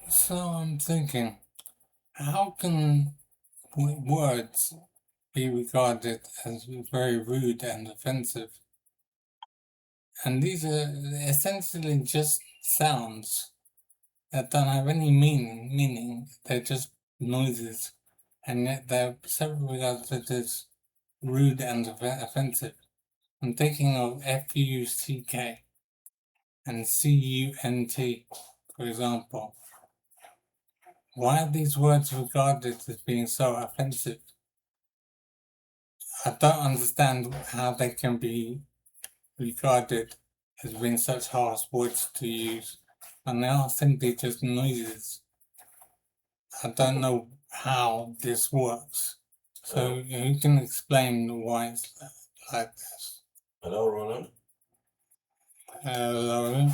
So I'm thinking, how can words be regarded as very rude and offensive? And these are essentially just sounds that don't have any meaning. They're just noises, and yet they're several regarded as rude and offensive. I'm thinking of FUCK and CUNT, for example. Why are these words regarded as being so offensive? I don't understand how they can be regarded as being such harsh words to use, and they are simply just noises. I don't know how this works. So you can explain why it's like this. Hello, Roland. Hello.